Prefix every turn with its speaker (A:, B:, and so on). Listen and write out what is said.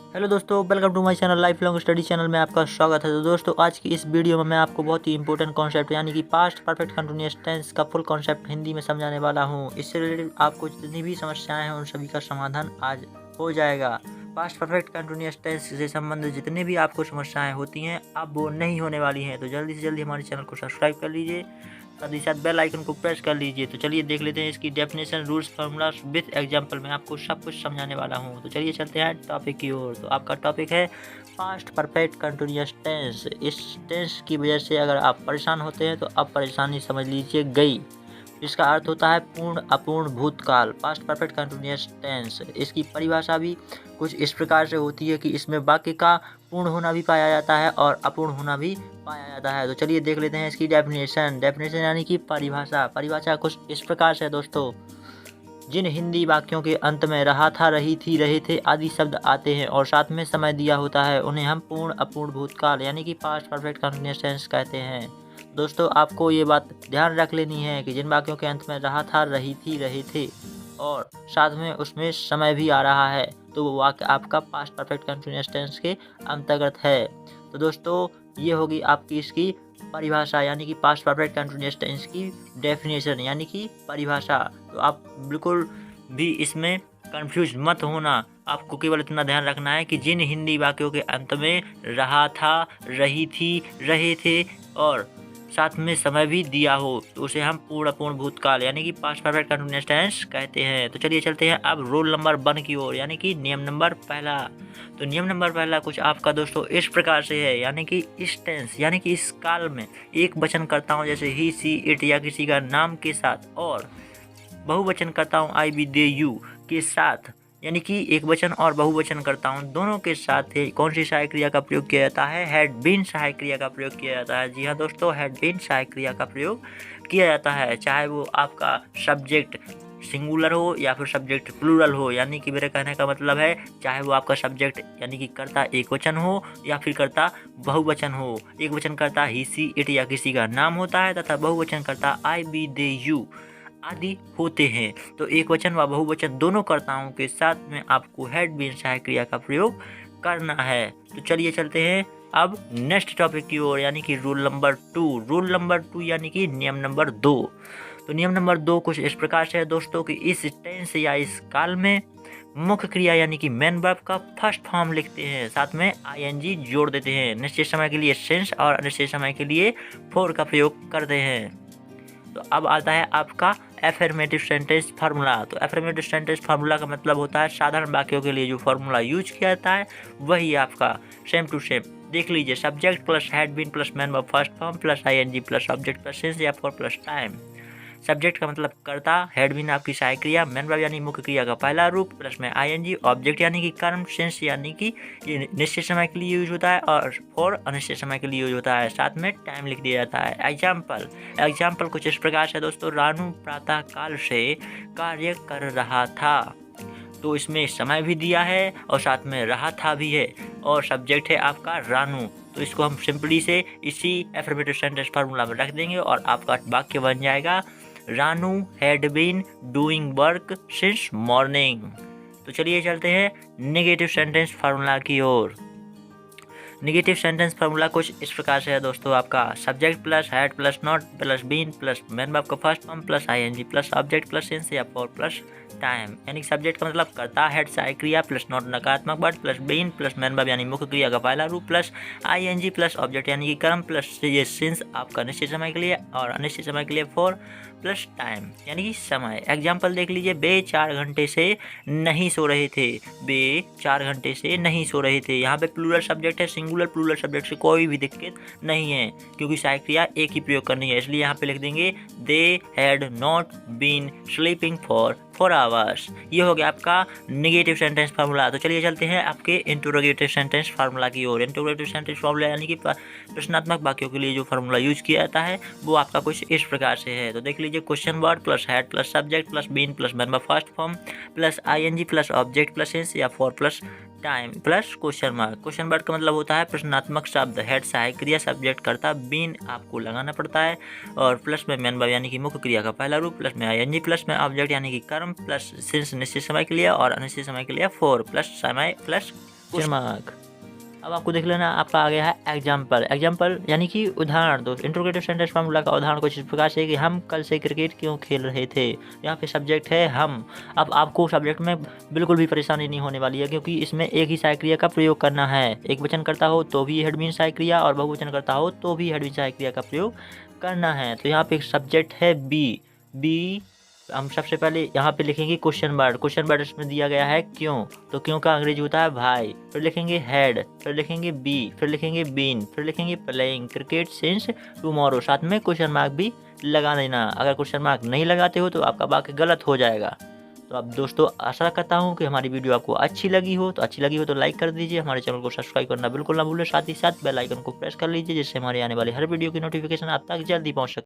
A: Hello दोस्तों, welcome to my channel life long study channel में आपका स्वागत है। तो दोस्तों, आज की इस वीडियो में मैं आपको बहुत ही इंपॉर्टेंट कॉन्सेप्ट यानी कि पास्ट परफेक्ट कंटिन्यूअस टेंस का फुल कॉन्सेप्ट हिंदी में समझाने वाला हूं। इससे रिलेटेड आपको जितनी भी समस्याएं हैं उन सभी का समाधान आज हो जाएगा। पास्ट परफेक्ट कंटिन्यूअस टेंस से संबंधित जितनी भी आपको समस्याएं होती हैं अब वो नहीं होने वाली हैं। तो जल्दी से जल्दी हमारे चैनल को सब्सक्राइब कर लीजिए, साथ ही साथ बेल आइकन को प्रेस कर लीजिए। तो चलिए देख लेते हैं इसकी definition, rules, formula with example में आपको सब कुछ समझाने वाला हूं। तो चलिए चलते हैं टॉपिक की ओर। तो आपका टॉपिक है पास्ट परफेक्ट कंटिन्यूअस टेंस। इस टेंस की वजह से अगर आप परेशान होते हैं तो अब परेशानी समझ लीजिए गई। इसका अर्थ होता है पूर्ण अपूर्ण भूतकाल, पास्ट परफेक्ट कंटिन्यूअस टेंस। इसकी परिभाषा भी कुछ इस प्रकार से होती है कि इसमें वाक्य का पूर्ण होना भी पाया जाता है और अपूर्ण होना भी पाया जाता है। तो चलिए देख लेते हैं इसकी डेफिनेशन यानी कि परिभाषा कुछ इस प्रकार से है दोस्तों। जिन हिंदी वाक्यों के अंत में रहा था, रही थी, रहे थे आदि शब्द आते हैं और साथ में समय दिया होता है उन्हें हम पूर्ण अपूर्ण भूतकाल यानी कि पास्ट परफेक्ट कंटिन्यूअस टेंस कहते हैं। दोस्तों, आपको ये बात ध्यान रख लेनी है कि जिन वाक्यों के अंत में रहा था, रही थी, रहे थे और साथ में उसमें समय भी आ रहा है तो वो वाक्य आपका पास्ट परफेक्ट कंटिन्यूअस टेंस के अंतर्गत है। तो दोस्तों, ये होगी आपकी इसकी परिभाषा यानी कि पास्ट परफेक्ट कंटिन्यूअस टेंस की डेफिनेशन यानी कि परिभाषा। तो आप बिल्कुल भी इसमें कंफ्यूज मत होना। आपको केवल इतना ध्यान रखना है कि जिन हिंदी वाक्यों के अंत में रहा था, रही थी, रहे थे और साथ में समय भी दिया हो तो उसे हम पूर्ण अपूर्ण भूतकाल यानी कि पास्ट परफेक्ट कंटिन्यूअस टेंस कहते हैं। तो चलिए चलते हैं अब रोल नंबर 1 की ओर यानी कि नियम नंबर पहला। तो नियम नंबर पहला कुछ आपका दोस्तों इस प्रकार से है यानी कि इस टेंस यानी कि इस काल में एक वचन करता हूँ जैसे ही, सी, इट या किसी का नाम के साथ और बहुवचन करता हूँ आई, बी, दे, यू के साथ यानी कि एक वचन और बहुवचन करता हूँ दोनों के साथ ही कौन सी सहायक क्रिया का प्रयोग किया जाता है? हैड बीन सहायक क्रिया का प्रयोग किया जाता है। जी हाँ दोस्तों, हैड बीन सहायक क्रिया का प्रयोग किया जाता है, चाहे वो आपका सब्जेक्ट सिंगुलर हो या फिर सब्जेक्ट प्लूरल हो। यानी कि मेरे कहने का मतलब है चाहे वो आपका सब्जेक्ट यानी कि कर्ता एक वचन हो या फिर कर्ता बहुवचन हो। एक वचन कर्ता ही, सी, इट या किसी का नाम होता है तथा बहुवचन कर्ता आई, बी, दे, यू आदि होते हैं। तो एक वचन व बहुवचन दोनों कर्ताओं के साथ में आपको हैड बीन सहायक क्रिया का प्रयोग करना है। तो चलिए चलते हैं अब नेक्स्ट टॉपिक की ओर यानी कि रूल नंबर 2। रूल नंबर 2 यानी कि नियम नंबर 2। तो नियम नंबर 2 कुछ इस प्रकार से है दोस्तों कि इस टेंस या इस काल में मुख्य क्रिया यानी कि मेन वर्ब का फर्स्ट फॉर्म लिखते हैं, साथ में आईएनजी जोड़ देते हैं। निश्चित समय के लिए सिंस और अनिश्चित समय के लिए फॉर का प्रयोग करते हैं। तो अब आता है आपका एफर्मेटिव सेंटेंस फार्मूला। तो एफर्मेटिव सेंटेंस फार्मूला का मतलब होता है साधारण वाक्यों के लिए जो फार्मूला यूज किया जाता है वही आपका सेम टू सेम। देख लीजिए, subject plus had been plus main verb first form plus ING plus subject plus since या फॉर प्लस टाइम। सब्जेक्ट का मतलब कर्ता, हैड बीन आपकी सहायक क्रिया, मैन वर्ब यानी मुख्य क्रिया का पहला रूप प्लस में आईएनजी, ऑब्जेक्ट यानी कि कर्म, सेंस यानी कि ये निश्चित समय के लिए यूज होता है और फॉर अनिश्चित समय के लिए यूज होता है, साथ में टाइम लिख दिया जाता है। एग्जाम्पल कुछ इस प्रकार से दोस्तों, रानू प्रातः काल से कार्य कर रहा था। तो इसमें समय भी दिया है और साथ में रहा था भी है और सब्जेक्ट है आपका रानू। तो इसको हम सिंपली से इसी एफर्मेटिव सेंटेंस फार्मूला में रख देंगे और आपका वाक्य बन जाएगा Ranu had been doing work since morning. तो चलिए चलते हैं नेगेटिव सेंटेंस फार्मूला की ओर। नेगेटिव सेंटेंस फार्मूला कुछ इस प्रकार से है दोस्तों आपका subject plus had plus not plus been plus main verb का first form plus ING plus object plus since या फॉर प्लस टाइम। यानी सब्जेक्ट का मतलब कर्ता, हैड सहायक क्रिया प्लस नॉट नकारात्मक word plus been plus main verb यानी मुख्य क्रिया का पहला रूप प्लस आईएनजी प्लस ऑब्जेक्ट यानी कि कर्म प्लस ये सिंस आपका निश्चित समय के लिए और अनिश्चित समय के लिए फॉर प्लस टाइम यानी कि समय। एग्जाम्पल देख लीजिए, बे 4 घंटे से नहीं सो रहे थे। बे 4 घंटे से नहीं सो रहे थे। यहाँ पे प्लूरल सब्जेक्ट है, सिंगुलर प्लूरल सब्जेक्ट से कोई भी दिक्कत नहीं है क्योंकि सहायक क्रिया एक ही प्रयोग करनी है, इसलिए यहाँ पे लिख देंगे they had not been sleeping for 4 hours. ये हो गया आपका नेगेटिव सेंटेंस फार्मूला। तो चलिए चलते हैं आपके इंटरोगेटिव सेंटेंस फार्मूला की ओर। इंटरोगेटिव सेंटेंस फार्मूला यानी कि प्रश्नात्मक वाक्यों के लिए जो फार्मूला यूज किया जाता है वो आपका कुछ इस प्रकार से है। तो देख लीजिए, question word plus had plus subject plus been plus main verb first form plus ING plus object plus since या for plus time plus question mark. Question mark का मतलब होता है प्रश्नात्मक शब्द, हेड सहायक क्रिया, सब्जेक्ट करता, बीन आपको लगाना पड़ता है और प्लस में मेन वर्ब यानी कि मुख्य क्रिया का पहला रूप, प्लस में आईएनजी, प्लस में ऑब्जेक्ट यानी कि कर्म, प्लस सिंस निश्चित समय के लिए और अनिश्चित समय के लिए फॉर, प्लस समय प्लस क्वेश्चन मार्क। अब आपको देख लेना आपका आ गया है एग्जाम्पल। एग्जाम्पल यानी कि उदाहरण। दोस्त इंट्रोगेटिव सेंटेंस फॉर्मूला का उदाहरण कुछ इस प्रकार से कि हम कल से क्रिकेट क्यों खेल रहे थे। यहाँ पे सब्जेक्ट है हम। अब आपको सब्जेक्ट में बिल्कुल भी परेशानी नहीं होने वाली है, क्योंकि इसमें एक ही सहायक क्रिया का प्रयोग करना है। एक वचन करता हो तो भी हेड मीन सहायक क्रिया, और बहुवचन करता हो तो भी हेड मीन सहायक क्रिया का प्रयोग करना है। तो यहाँ पे एक सब्जेक्ट है बी। हम सबसे पहले यहाँ पे लिखेंगे क्वेश्चन वर्ड। क्वेश्चन वर्ड इसमें दिया गया है क्यों, तो क्यों का अंग्रेजी होता है भाई। फिर लिखेंगे हेड, फिर लिखेंगे बी, फिर लिखेंगे बीन, फिर लिखेंगे प्लेइंग क्रिकेट सिंस टुमारो। साथ में क्वेश्चन मार्क भी लगा देना। अगर क्वेश्चन मार्क नहीं लगाते हो तो आपका वाक्य गलत हो जाएगा। तो अब दोस्तों आशा करता हूँ कि हमारी वीडियो आपको अच्छी लगी हो तो लाइक कर दीजिए। हमारे चैनल को सब्सक्राइब करना बिल्कुल ना भूलें। साथ ही साथ बेल आइकन को प्रेस कर लीजिए, जिससे हमारे आने वाली हर वीडियो की नोटिफिकेशन आप तक जल्दी पहुँच सके।